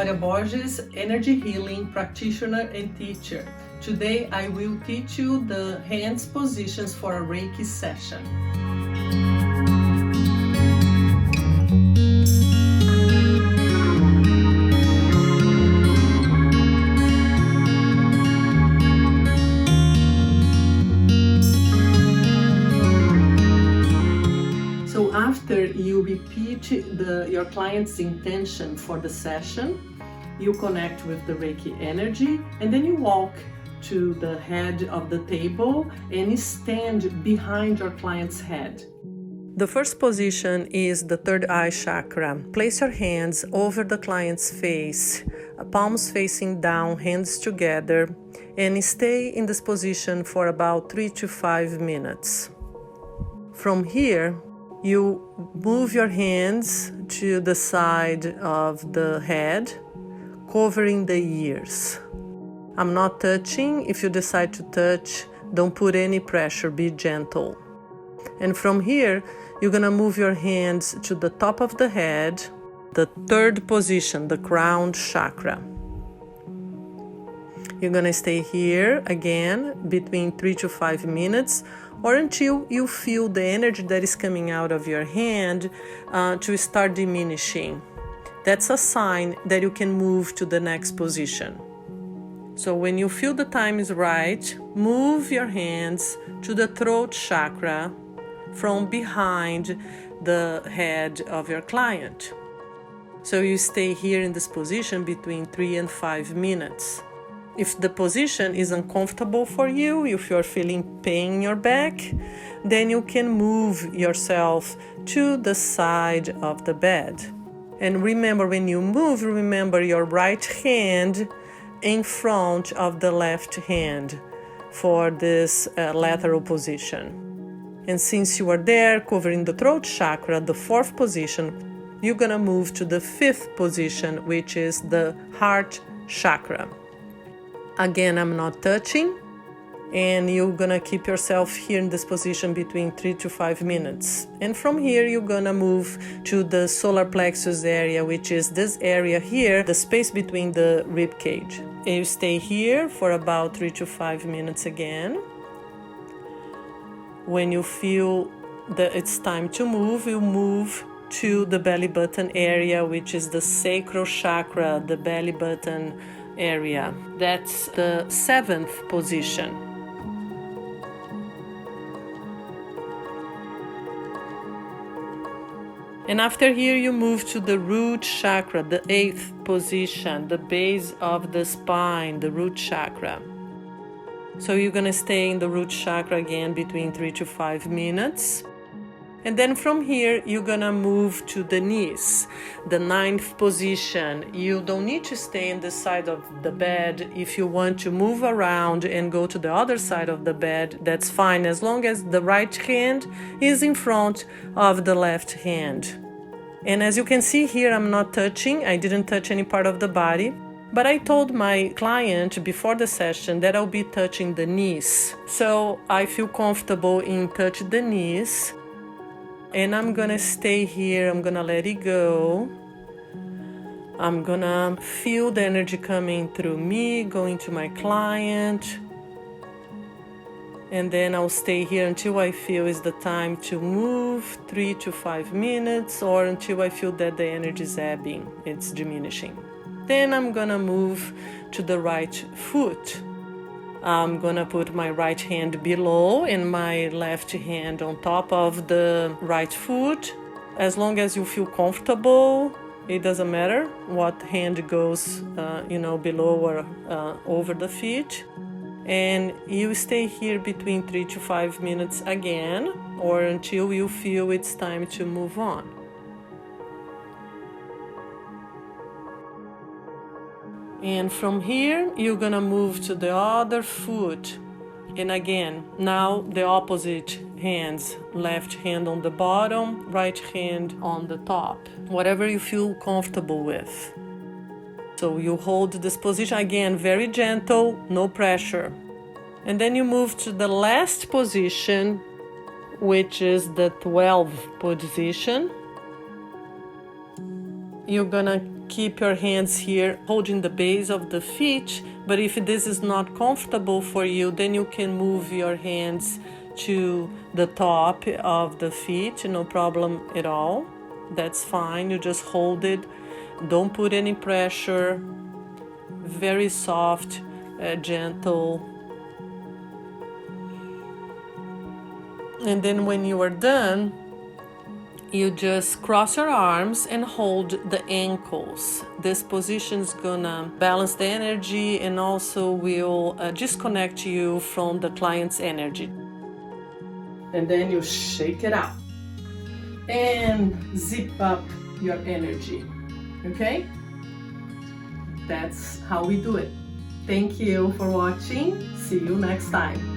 Claudia Borges, energy healing practitioner and teacher. Today I will teach you the hands positions for a Reiki session. So after you repeat your client's intention for the session, you connect with the Reiki energy, and then you walk to the head of the table and stand behind your client's head. The first position is the third eye chakra. Place your hands over the client's face, palms facing down, hands together, and stay in this position for about 3 to 5 minutes. From here, you move your hands to the side of the head, covering the ears. I'm not touching. If you decide to touch, don't put any pressure, be gentle. And from here, you're gonna move your hands to the top of the head, the third position, the crown chakra. You're gonna stay here again between 3 to 5 minutes, or until you feel the energy that is coming out of your hand to start diminishing. That's a sign that you can move to the next position. So when you feel the time is right, move your hands to the throat chakra from behind the head of your client. So you stay here in this position between 3 and 5 minutes. If the position is uncomfortable for you, if you're feeling pain in your back, then you can move yourself to the side of the bed. And remember, when you move, remember your right hand in front of the left hand for this lateral position. And since you are there covering the throat chakra, the fourth position, you're gonna move to the fifth position, which is the heart chakra. Again, I'm not touching, and you're gonna keep yourself here in this position between 3 to 5 minutes. And from here, you're gonna move to the solar plexus area, which is this area here, the space between the rib cage. And you stay here for about 3 to 5 minutes again. When you feel that it's time to move, you move to the belly button area, which is the sacral chakra, the belly button area. That's the seventh position. And after here, you move to the root chakra, the eighth position, the base of the spine, the root chakra. So you're gonna stay in the root chakra again between 3 to 5 minutes. And then from here, you're gonna move to the knees, the ninth position. You don't need to stay in the side of the bed. If you want to move around and go to the other side of the bed, that's fine, as long as the right hand is in front of the left hand. And as you can see here, I'm not touching. I didn't touch any part of the body. But I told my client before the session that I'll be touching the knees. So I feel comfortable in touching the knees. And I'm gonna stay here, I'm gonna let it go. I'm gonna feel the energy coming through me, going to my client. And then I'll stay here until I feel it's the time to move, 3 to 5 minutes, or until I feel that the energy is ebbing, it's diminishing. Then I'm gonna move to the right foot. I'm gonna put my right hand below and my left hand on top of the right foot. As long as you feel comfortable, it doesn't matter what hand goes, below or over the feet. And you stay here between 3 to 5 minutes again, or until you feel it's time to move on. And from here, you're gonna move to the other foot. And again, now the opposite hands, left hand on the bottom, right hand on the top, whatever you feel comfortable with. So you hold this position, again, very gentle, no pressure. And then you move to the last position, which is the 12th position. You're gonna keep your hands here holding the base of the feet, but if this is not comfortable for you, then you can move your hands to the top of the feet, no problem at all. That's fine. You just hold it. Don't put any pressure. Very soft, gentle. And then when you are done, you just cross your arms and hold the ankles. This position is gonna balance the energy and also will disconnect you from the client's energy. And then you shake it out and zip up your energy. Okay? That's how we do it. Thank you for watching. See you next time.